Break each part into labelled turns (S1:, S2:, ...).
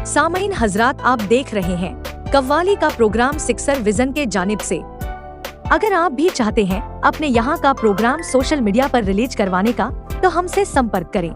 S1: सामईन हजरात, आप देख रहे हैं कव्वाली का प्रोग्राम सिक्सर विजन के जानिब से। अगर आप भी चाहते हैं अपने यहाँ का प्रोग्राम सोशल मीडिया पर रिलीज करवाने का, तो हमसे संपर्क करें।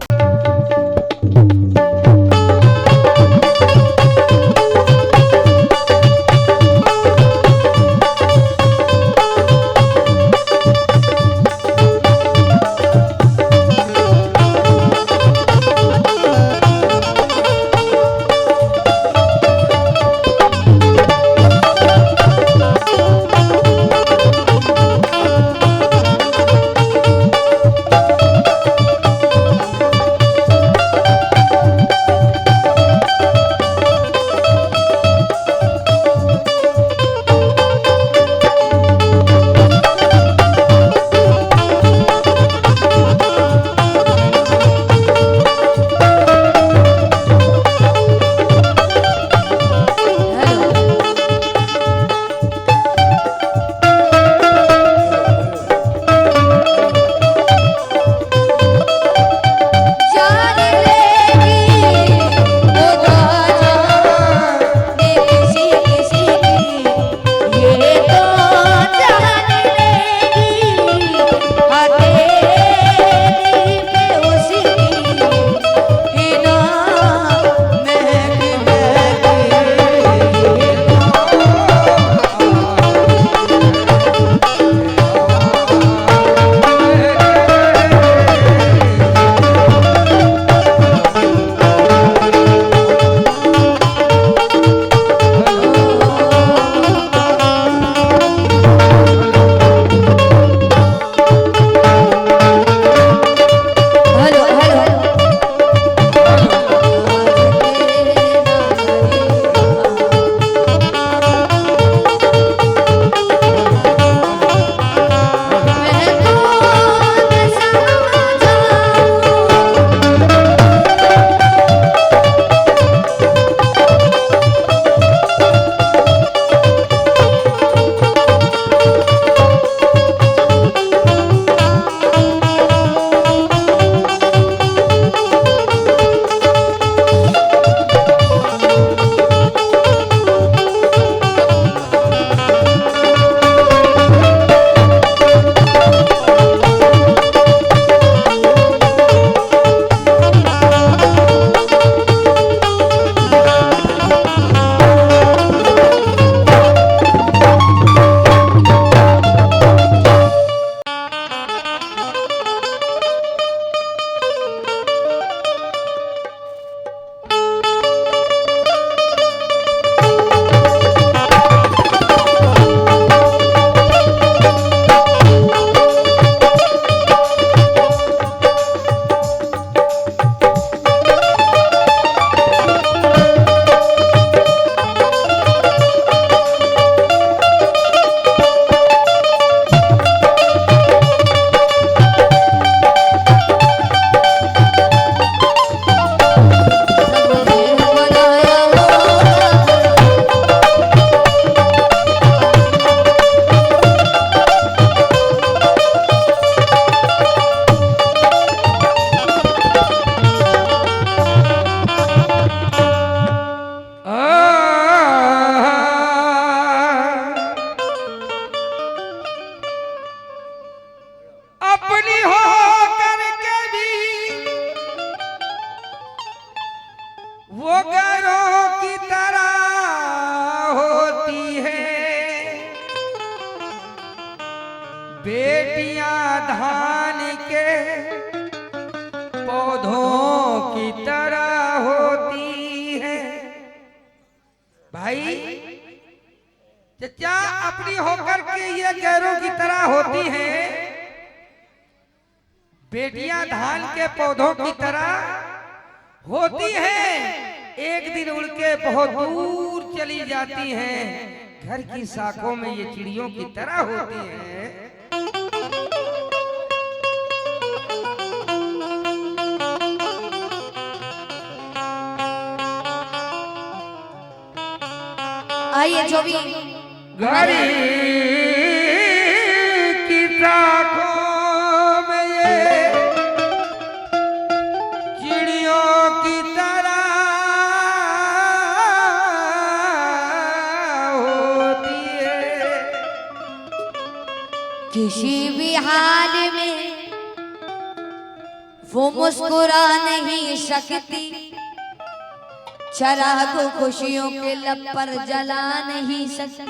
S2: वो गैरों की तरह होती है, बेटियां धान के पौधों की तरह होती है। भाई चचा, अपनी होकर के ये गैरों की तरह होती हैं, बेटियां धान के पौधों की तरह होती हैं, एक दिन उड़ के बहुत दूर चली जाती हैं, घर की शाखों में ये चिड़ियों की तरह होती हैं।
S3: आइए जो भी
S2: घड़ी की शाखों में ये
S3: किसी भी हाल में वो मुस्कुरा नहीं सकती, चराग खुशियों के लब पर जला नहीं सकती।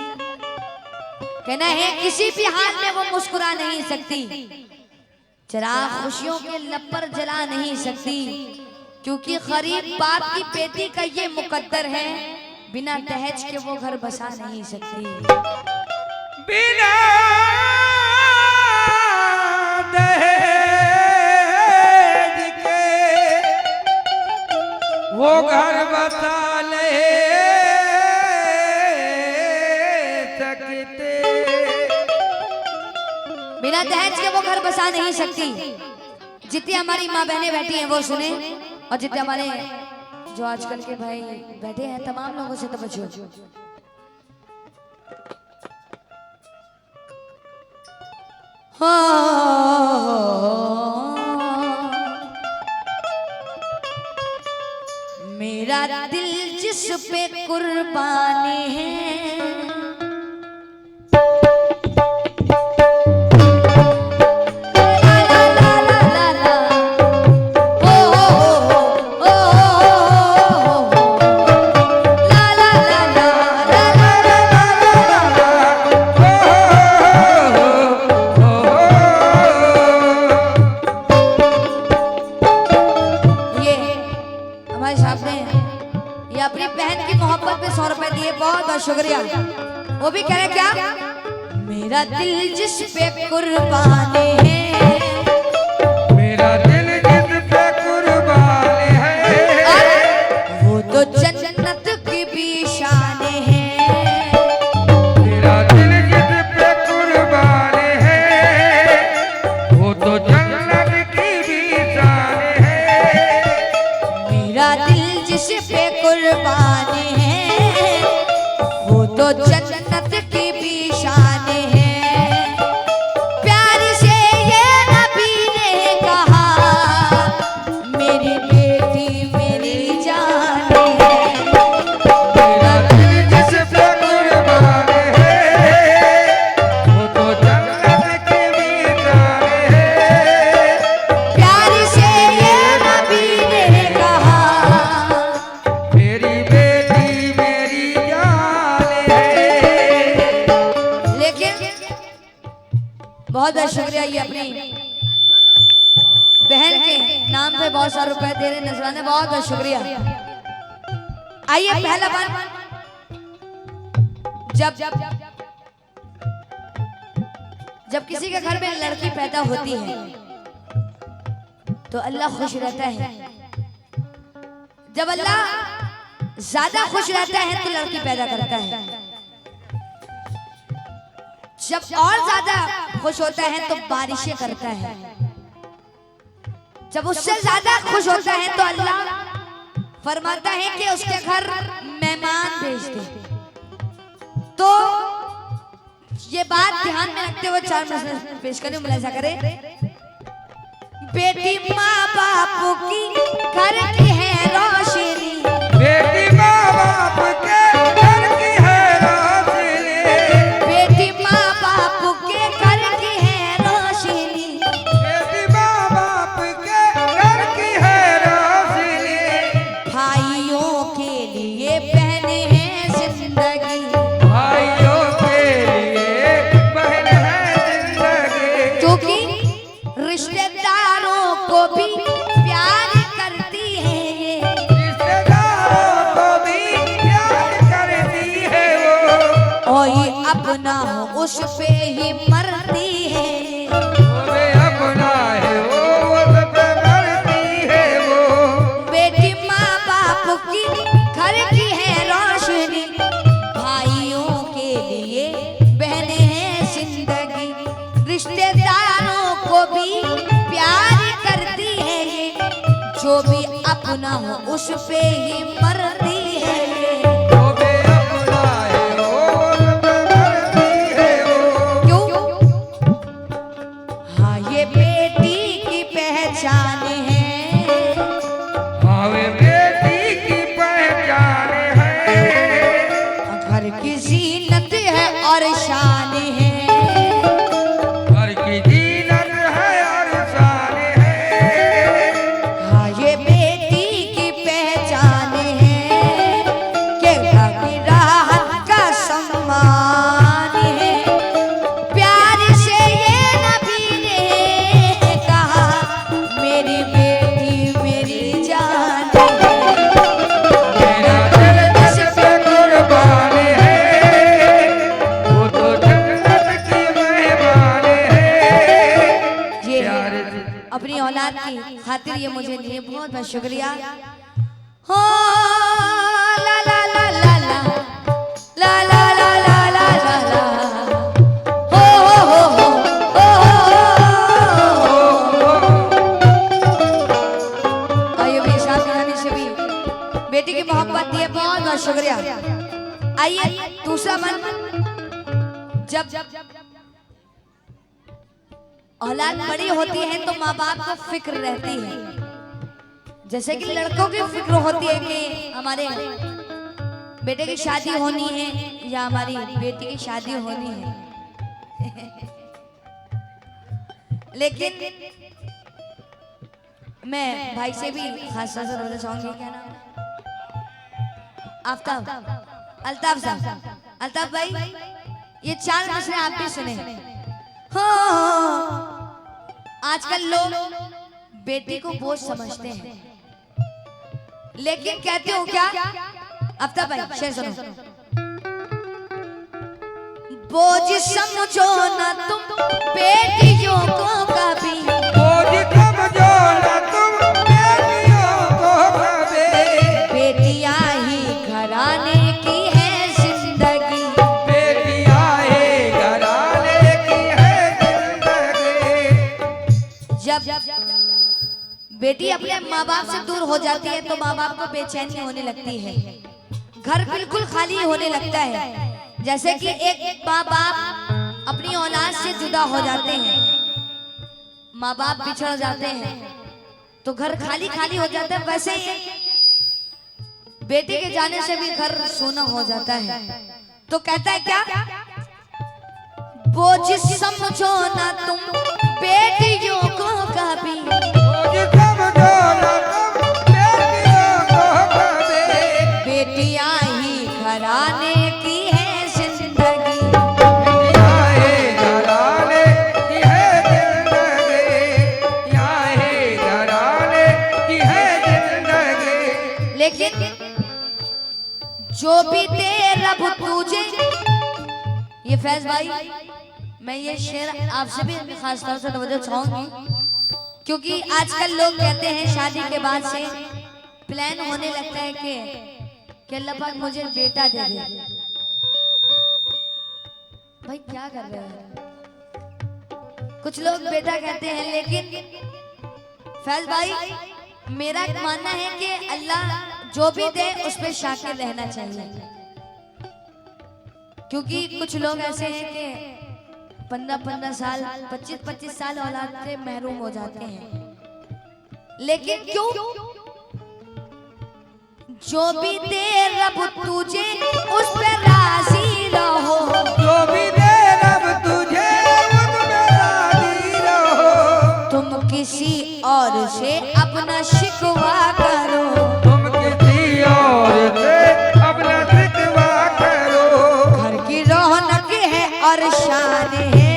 S3: कहना है किसी भी हाल में वो मुस्कुरा नहीं सकती, चराग खुशियों के लब पर जला नहीं सकती, क्योंकि गरीब बाप की बेटी का ये मुकद्दर है, बिना दहेज के वो घर बसा नहीं सकती।
S2: बिना दहेज के वो घर बसा नहीं सकते।
S3: बिना दहेज के वो घर बसा नहीं सकती। जितनी हमारी माँ बहनें बैठी हैं वो सुने, और जितने हमारे जो आजकल के भाई बैठे हैं तमाम लोगों से तवज्जो। मेरा दिल जिस पे कुर्बान है, अपनी बहन की मोहब्बत में 100 रुपए दिए, बहुत बहुत शुक्रिया। वो भी कह रहे क्या, मेरा दिल जिस पे कुर्बान है,
S2: मेरा दिल जिस पे कुर्बान है,
S3: वो तो जन्नत की भी शान है।
S2: मेरा दिल जिस पे कुर्बान है, वो तो जन्नत की भी शान है।
S3: मेरा दिल जिस पे कुर्बान है, वो तो जन्नत की भी शान है। प्यार से ये नबी ने कहा, मेरी बेटी मेरी जान है।
S2: मेरा दिल जिस पे कुर्बान है, वो तो जन्नत की भी शान है।
S3: प्यार से ये नबी ने कहा,
S2: मेरी बेटी मेरी जान है।
S3: लेकिन बहुत बहुत शुक्रिया, ये अपनी बहन के नाम पे बहुत सारे रुपए दे रहे नजराने, बहुत बहुत शुक्रिया। आइए पहला वन, जब किसी के घर में लड़की पैदा होती है तो अल्लाह खुश रहता है। जब अल्लाह ज्यादा खुश रहता है तो लड़की पैदा करता है, जब और ज्यादा खुश होता है तो बारिशें करता है, जब उससे ज्यादा खुश होता है तो अल्लाह फरमाता है कि उसके घर मेहमान भेज दे। तो ये बात ध्यान में रखते हुए 4 मसले पेश करें, मुलाहिजा करें। बेटी माँ बाप की घर की है रोशनी,
S2: बेटी माँ बाप के घर की है रोशनी,
S3: बेटी माँ बाप के घर की है रोशनी,
S2: बेटी माँ बाप के घर की है रोशनी।
S3: भाइयों के लिए बहन है जिंदगी,
S2: भाइयों के लिए बहन है जिंदगी,
S3: क्योंकि रिश्तेदारों को भी प्यार करती है ये,
S2: रिश्तेदारों को भी प्यार करती है वो,
S3: और ये अपना हो उस पे ही मरती है।
S2: वो अपना है वो उस पे मरती है वो।
S3: बेटी माँ बाप की घर की है रोशनी, भाइयों के लिए बहन है जिंदगी, रिश्तेदारों को भी प्यार करती है ये, जो भी अपना हो उस पे ही मरती है ये।
S2: वो भी अपना है वो उस पे मरती है वो।
S3: क्यों? हाँ ये बेटी की पहचान है,
S2: हाँ वे बेटी की पहचान है,
S3: घर की जीनत है और शान है।
S2: घर
S3: अपनी औलाद की खातिर ये मुझे लिए, बहुत बहुत शुक्रिया। हो ला ला ला ला ला ला ला ला ला ला ला ला हो आइए शादी से भी बेटी की मोहब्बत दी है, बहुत बहुत शुक्रिया। आइए दूसरा मन, जब औलाद बड़ी होती है तो माँ बाप को फिक्र रहती है, जैसे कि लड़कों की फिक्र होती है कि हमारे बेटे की शादी होनी है या हमारी बेटी की शादी होनी है। लेकिन मैं भाई से भी खास तौर से बोलना चाहूंगी, क्या नाम है? आफ्ताब, अल्ताफ साहब। अल्ताफ भाई, ये 4 मसले आप भी सुने। हाँ, आजकल लोग बेटी को बोझ समझते हैं, लेकिन कहते हो क्या? आफ्ताब भाई शेर सुनो। बोझ समझो ना तुम बेटियों को कभी,
S2: बोझ समझो ना तुम बेटियों को कभी,
S3: बेटियां ही घराने की है जिंदगी,
S2: बेटियां ही घराने की है जिंदगी।
S3: जब बेटी अपने माँ बाप से दूर हो जाती है तो माँ बाप को बेचैनी होने लगती है, घर बिल्कुल खाली होने लगता है। जैसे कि एक माँ बाप अपनी औलाद से जुदा हो जाते हैं, माँ बाप बिछड़ जाते हैं तो घर खाली खाली हो जाता है, वैसे ही बेटी के जाने से भी घर सूना हो जाता है। तो कहता है क्या? बोझ समझो ना तुम बेटियों को कभी,
S2: बोझ समझो ना तुम बेटियों को कभी,
S3: बेटियां ही घराने की है जिंदगी,
S2: बेटियां ही घराने की है जिंदगी, यहाँ ही घराने की है जिंदगी।
S3: लेकिन जो भी दे रब तुझे, ये फैज भाई, मैं ये शेर आपसे भी खास तौर से तवज्जो चाहूंगी, क्योंकि आजकल लोग कहते हैं शादी के बाद से प्लान होने लगता है कि अल्लाह पाक मुझे बेटा दे दे। भाई क्या कर रहे हैं? कुछ लोग बेटा कहते हैं, लेकिन फैज भाई मेरा मानना है कि अल्लाह जो भी दे उस पे शाकिर रहना चाहिए, क्योंकि कुछ लोग ऐसे हैं कि 15-15 साल 25-25 साल औलाद से महरूम हो जाते हैं। लेकिन क्यों? जो भी दे रब तुझे उस पे राजी रहो,
S2: जो भी दे रब तुझे उस पे राजी रहो,
S3: तुम किसी और से अपना शिकवा करो,
S2: तुम किसी और से अपना शिकवा करो।
S3: घर की रौनक है और शान है,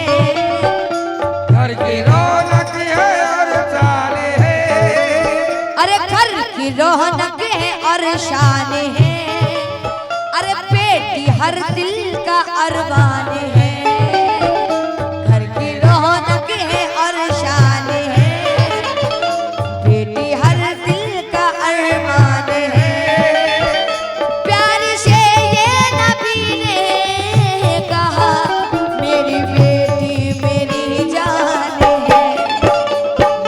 S2: घर की रौनक है और शान है,
S3: अरे घर की रौनक है और शान है, अरे बेटी हर दिल का अरमान है, घर की रौनक है और शान है, बेटी हर दिल का अरमान है। प्यार से ये नबी ने कहा मेरी बेटी मेरी जान है,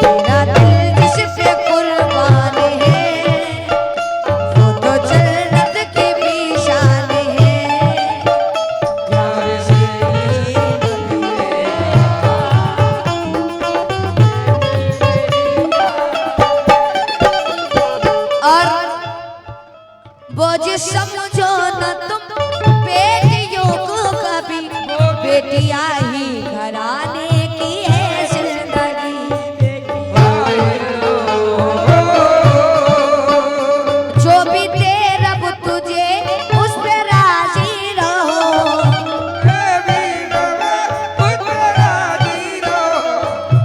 S3: मेरा दिल जिस पे कुर्बान है वो तो जन्नत की भी शान है।
S2: प्यार से ये नबी
S3: और बोझ समझो न तुम बेटियों को कभी, बेटियां ही घराने की है जिंदगी, जो भी दे रब तुझे उस पे राजी रहो,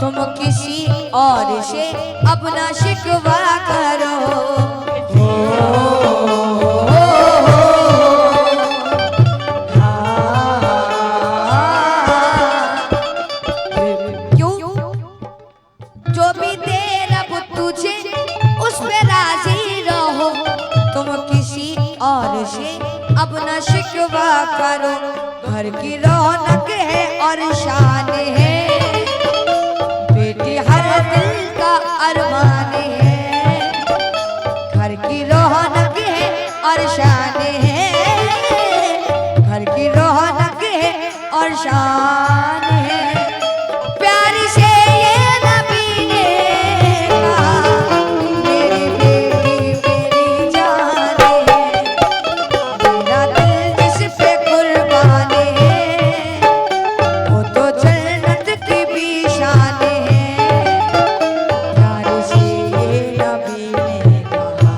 S3: तुम किसी और से अपना शिकवा करो। क्यों? जो भी दे रब तुझे उस पे राजी रहो, तुम किसी और से अपना शिकवा करो। घर की रौनक है और शान है, बेटी हर दिल का अरमान है। घर की रौनक है और शान है, घर की रौनक है और शान है। प्यार से ये नबी ने कहा, मेरी बेटी मेरी जान है, मेरा दिल जिस पे कुर्बान है, वो तो जन्नत की भी शान है। प्यार से ये नबी ने कहा,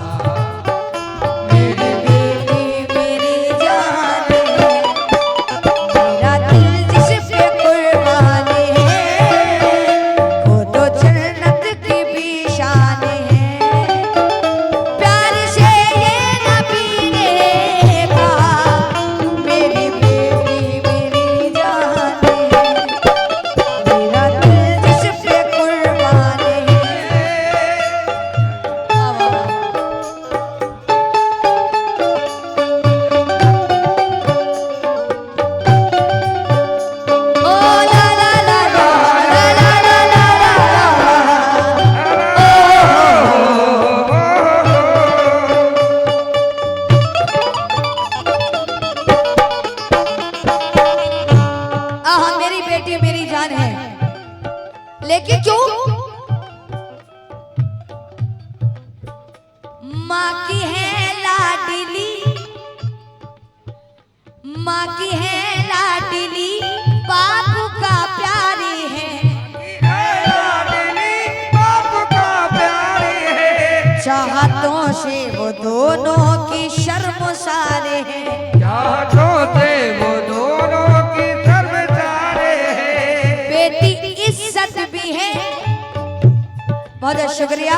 S3: मेरी बेटी मेरी जान है, मेरा दिल जिस पे कुर्बान है, वो तो जन्नत की भी शान है। प्यार से ये नबी ने कहा, मेरी बेटी मेरी जान है, मेरा दिल जिस पे कुर्बान है। ओ ला ला ला ला ला ला ला आहा, मेरी बेटी मेरी जान है, लेकिन क्यों? माँ की है लाडली, माँ की है लाडली, बाप का प्यारी है। चाहतों से वो दोनों की शर्मसारे हैं। बेटी इज्जत भी है, बहुत बहुत शुक्रिया।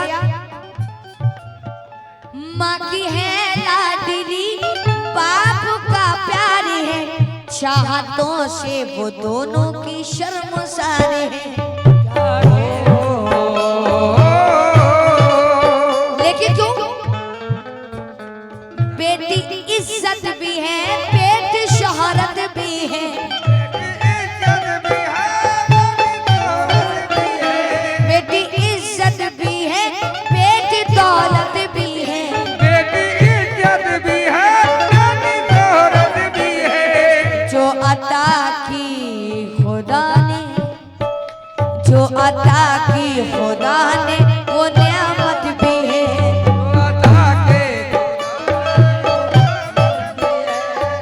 S3: माँ की है लाडली, बाप का प्यारी है, चाहतों से वो दोनों की शर्मसारे हैं। लेकिन क्यों? बेटी इज्जत भी है, पेट शोहरत भी है। बेटी इज्जत भी है, पेट दौलत भी है।
S2: बेटी इज्जत भी है, बेटी दौलत भी है।
S3: जो अता की खुदा ने, जो अता की खुदा ने, वो नियामत भी है।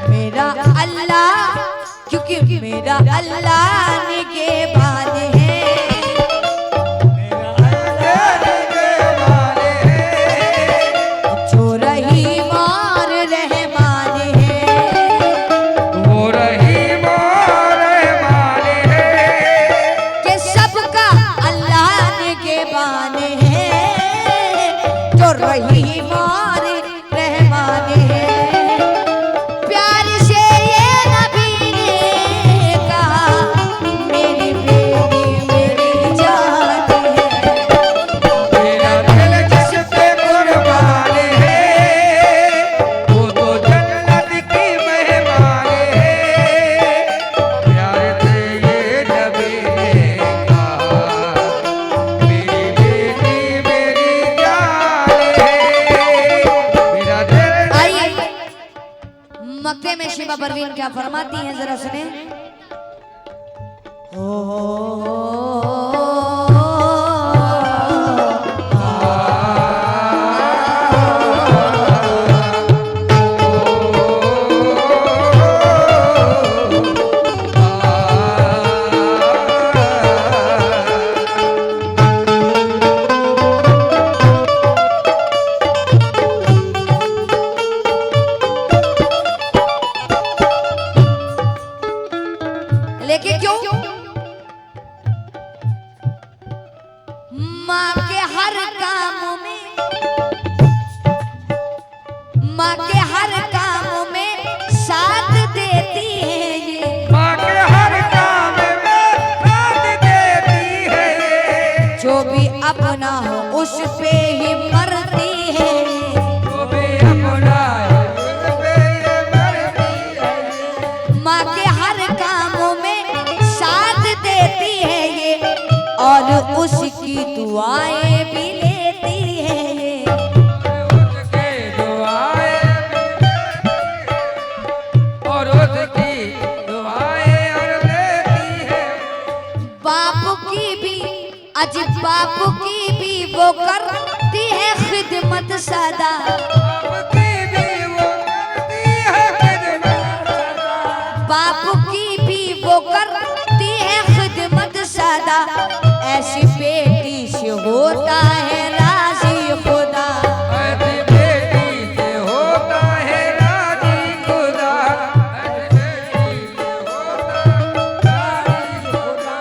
S3: मेरा अल्लाह, क्योंकि मेरा अल्लाह निगहबान है। जो रहीम और रहमान है,
S2: वो रहीम और रहमान है।
S3: कि सबका अल्लाह निगहबान है। जो रहीम और रहमान है। प्यार से ये नबी ने कहा, मेरी बेटी मेरी जान है,
S2: मेरा दिल जिस पे कुर्बान है, वो तो जन्नत की मेहमान है। प्यार से ये नबी ने कहा, मेरी बेटी मेरी जान है, मेरा दिल।
S3: आइए मक्के में शिवा परवीन क्या फरमाती हैं, जरा सुने। लेकिन क्यों? माँ के हर काम में, माँ के हर काम में साथ देती है ये।
S2: माँ के हर काम में साथ देती है।
S3: जो भी अब अपना हो उस पे ही मरती है।
S2: जो भी अपना है उस पे ये मरती है।
S3: माँ के हर कामों में साथ देती है ये, और उसकी दुआएं भी लेती है ये।
S2: उसकी दुआएं और उसकी दुआएं और लेती है।
S3: बाप की भी अज बाप की भी वो करती है खिदमत सदा।
S2: आपकी भी वो करती है खिदमत सदा।
S3: बाप की भी वो करती है खिदमत सदा। ऐसी बेटी से होता है राजी खुदा।
S2: ऐसी बेटी से होता है राजी खुदा। ऐसी बेटी से होता राजी खुदा।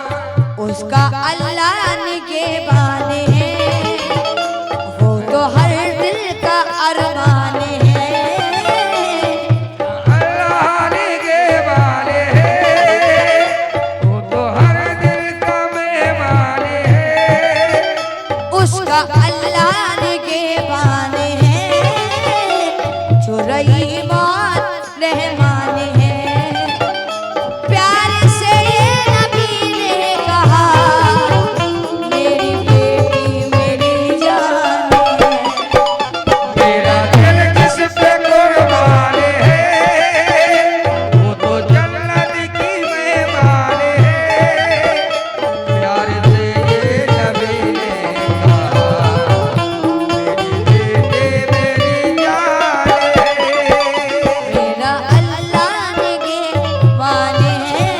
S3: उसका अल्लाह निगहबान है, वो तो हर दिल का अरमान है।
S2: अल्लाह निगहबान है, वो तो हर दिल का मेहमान है।
S3: उसका अल्लाह निगहबान है, जो रहीमान रहमान है। प्यार से ये नबी ने कहा, मेरी बेटी मेरी जान है।
S2: मेरा दिल किस पे कुर्बान है, वो तो जन्नत की मेहमान है। प्यार से ये नबी ने कहा, मेरी बेटी मेरी जान है।
S3: मेरा अल्लाह निगहबान है।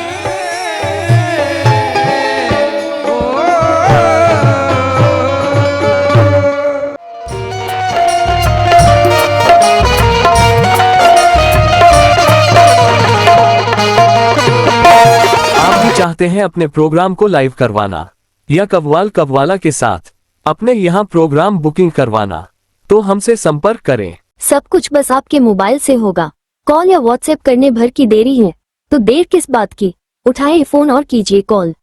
S4: आप भी चाहते हैं अपने प्रोग्राम को लाइव करवाना या कव्वाला के साथ अपने यहाँ प्रोग्राम बुकिंग करवाना, तो हमसे संपर्क करें।
S5: सब कुछ बस आपके मोबाइल से होगा। कॉल या व्हाट्सएप करने भर की देरी है तो देर किस बात की, उठाएं फोन और कीजिए कॉल।